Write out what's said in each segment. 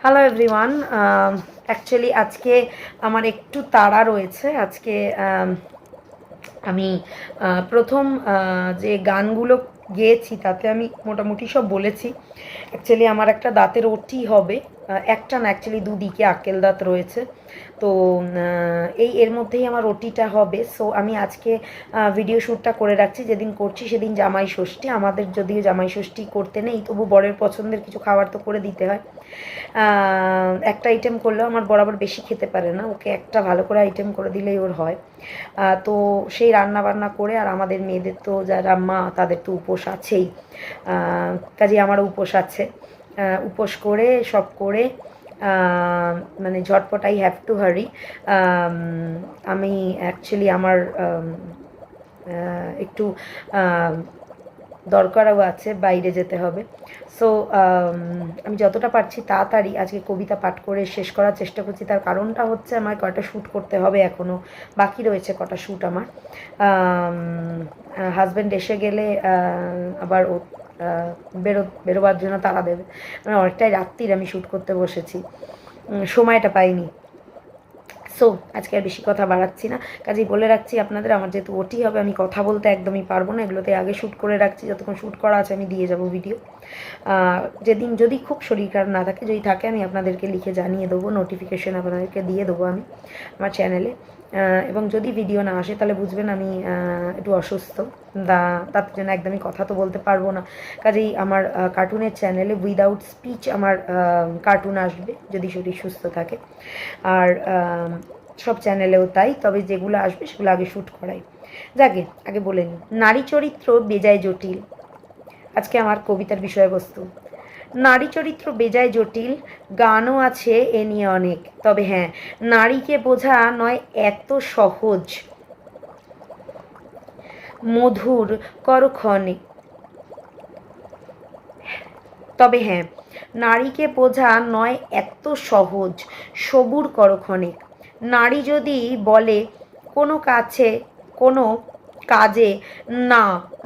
Hello everyone. Actually আজকে আমার একটু তাড়া রয়েছে। আজকে আমি প্রথম যে গানগুলো গেয়েছি তাতে আমি মোটামুটি সব বলেছি। অ্যাকচুয়ালি আমার একটা দাঁতের ওটি হবে, একটা না অ্যাকচুয়ালি দুদিকে আক্কেল দাঁত রয়েছে। তো এর মধ্যেই আমার ওটিটা হবে। সো আমি আজকে ভিডিও শ্যুটটা করে রাখছি, যেদিন করছি সেদিন জামাই ষষ্ঠী। আমাদের যদিও জামাই ষষ্ঠী করতে নেই, তবু বরের পছন্দের কিছু খাবার তো করে দিতে হয়। একটা আইটেম করলেও আমার বরাবর বেশি খেতে পারে না, ওকে একটা ভালো করে আইটেম করে দিলেই ওর হয়। তো সেই রান্না বান্না করে, আর আমাদের মেয়েদের তো যারা মা তাদের তো উপোস আছেই, কাজে আমারও উপোস আছে। উপোস করে সব করে মানে ঝটপট আই হ্যাভ টু হারি। আমি অ্যাকচুয়ালি আমার একটু দরকারও আছে, বাইরে যেতে হবে। সো আমি যতটা পারছি তাড়াতাড়ি আজকে কবিতা পাঠ করে শেষ করার চেষ্টা করছি। তার কারণটা হচ্ছে আমার কটা শ্যুট করতে হবে, এখনও বাকি রয়েছে কটা শ্যুট আমার। হাজব্যান্ড এসে গেলে আবার ও বেরোবার জন্য তাড়া দেবে। মানে অনেকটাই রাত্রির আমি শ্যুট করতে বসেছি, সময়টা পাইনি। সো আজকে আর বেশি কথা বাড়াচ্ছি না, কাজেই বলে রাখছি আপনাদের, আমার যেহেতু ওটি হবে আমি কথা বলতে একদমই পারবো না। এগুলোতে আগে শ্যুট করে রাখছি, যতক্ষণ শ্যুট করা আছে আমি দিয়ে যাব ভিডিও। যেদিন যদি খুব শরীর খারাপ না থাকে, যদি থাকে আমি আপনাদেরকে লিখে জানিয়ে দেবো, নোটিফিকেশন আপনাদেরকে দিয়ে দেবো আমি আমার চ্যানেলে। এবং যদি ভিডিও না আসে তাহলে বুঝবেন আমি একটু অসুস্থ, তার জন্য একদমই কথা তো বলতে পারবো না। কাজেই আমার কার্টুনের চ্যানেলে উইদাউট স্পিচ আমার কার্টুন আসবে যদি শরীর সুস্থ থাকে। আর সব চ্যানেলেও তাই, তবে যেগুলো আসবে সেগুলো আগে শ্যুট করাই। যাকে আগে বলে নিই, নারী চরিত্র বেজায় জটিল আজকে আমার কবিতার বিষয়বস্তু। নারী চরিত্র বেজায় জটিল, গানও আছে এ নিয়ে অনেক। তবে হ্যাঁ, নারীকে বোঝা নয় এত সহজ, মধুর করক্ষণে। তবে হ্যাঁ, নারীকে বোঝা নয় এত সহজ, সবুর করক্ষণে। নারী যদি বলে কোনো কাছে কোনো কাজে না,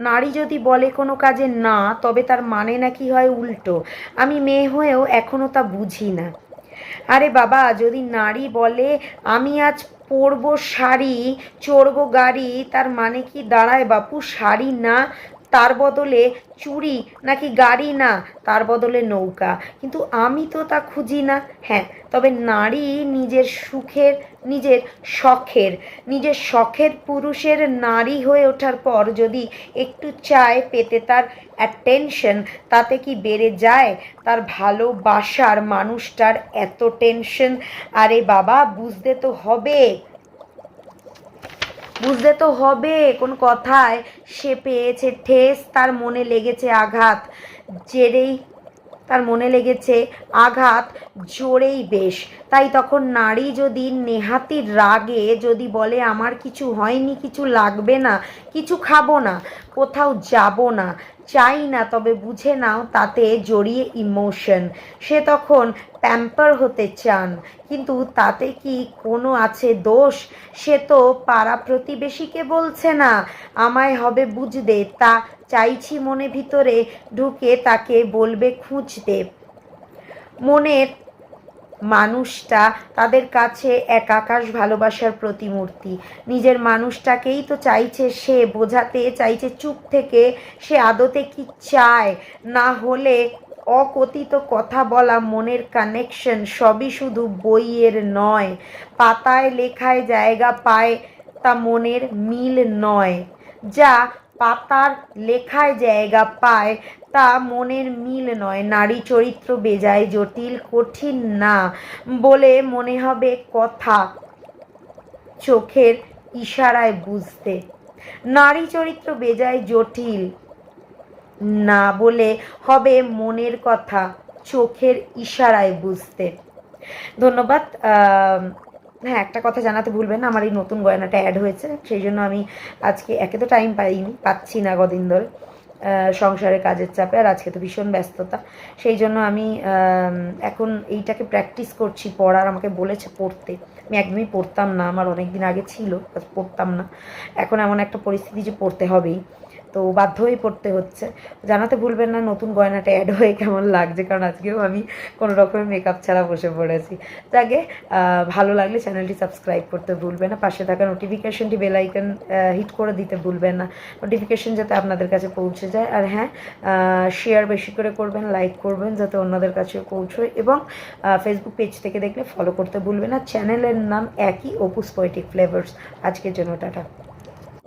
নারী যদি বলে কোনো কাজে না, তবে তার মানে নাকি হয় উল্টো। আমি মেয়ে হয়েও এখনও তা বুঝি না। আরে বাবা, যদি নারী বলে আমি আজ পরবো শাড়ি, চড়বো গাড়ি, তার মানে কি দাঁড়ায় বাপু? শাড়ি না তার বদলে চুড়ি, নাকি গাড়ি না তার বদলে নৌকা? কিন্তু আমি তো তা খুঁজি না। হ্যাঁ, তবে নারী নিজের সুখের, নিজের শখের, নিজের শখের পুরুষের নারী হয়ে ওঠার পর যদি একটু চায় পেতে তার অ্যাটেনশন, তাতে কি বেড়ে যায় তার ভালোবাসার মানুষটার এত টেনশন? আরে বাবা, বুঝতে তো হবে, বুঝতে তো হবে। কোন কথায় সে পেয়েছে ঠেস, তার মনে লেগেছে আঘাত, জেরেই তার মনে লেগেছে আঘাত, জোরেই বেশ। তাই তখন নারী যদি নেহাতি রাগে যদি বলে আমার কিছু হয়নি, কিছু লাগবে না, কিছু খাবো না, কোথাও যাব না, চাই না, তবে বুঝে নাও তাতে জড়িয়ে ইমোশন। সে তখন প্যাম্পার হতে চান, কিন্তু তাতে কি কোনো আছে দোষ? সে তো পাড়া প্রতিবেশীকে বলছে না আমায় হবে বুঝতে, তা চাইছি মনে ভিতরে ঢুকে তাকে বলবে খুঁজতে। মনের মানুষটা তাদের কাছে এক আকাশ ভালোবাসার প্রতিমূর্তি। নিজের মানুষটাকেই তো চাইছে সে বোঝাতে, চাইছে চুপ থেকে সে আদতে কি চায়। না হলে অকথিত কথা বলা, মনের কানেকশন সবই শুধু বইয়ের নয়, পাতায় লেখায় জায়গা পায়, তা মনের মিল নয়। যা পাতার লেখায় জায়গা পায় তা মনের মিল নয়। নারী চরিত্র বেজায় জটিল, কঠিন না বলে মনে হবে কথা, চোখের ইশারায় বুঝতে। নারী চরিত্র বেজায় জটিল না বলে হবে মনের কথা, চোখের ইশারায় বুঝতে। ধন্যবাদ। হ্যাঁ, একটা কথা জানাতে ভুলবেন না, আমার এই নতুন গয়নাটা অ্যাড হয়েছে, সেই জন্য আমি আজকে একে তো টাইম পাচ্ছি না কদিন ধরে সংসারের কাজের চাপে, আর আজকে তো ভীষণ ব্যস্ততা। সেই জন্য আমি এখন এইটাকে প্র্যাকটিস করছি পড়ার। আমাকে বলেছে পড়তে, আমি একদমই পড়তাম না, আমার অনেক দিন আগে ছিল পড়তাম না, এখন এমন একটা পরিস্থিতি যে পড়তে হবেই। তো বাধ্য হয়ে পড়তে হচ্ছে। জানাতে ভুলবেন না নতুন গয়নাটা অ্যাড হয়ে কেমন লাগছে, কারণ আজকেও আমি কোনো রকমের মেকআপ ছাড়া বসে পড়েছি। যাকে ভালো লাগলে চ্যানেলটি সাবস্ক্রাইব করতে ভুলবেন না, পাশে থাকা নোটিফিকেশনটি বেল আইকন হিট করে দিতে ভুলবেন না, নোটিফিকেশন যাতে আপনাদের কাছে পৌঁছে যায়। আর হ্যাঁ, শেয়ার বেশি করে করবেন, লাইক করবেন যাতে অন্যদের কাছে পৌঁছয়, এবং ফেসবুক পেজ থেকে দেখলে ফলো করতে ভুলবেন না। চ্যানেলের নাম একই, অপুস পোয়েটিক ফ্লেভার্স। আজকের জন্য টাটা।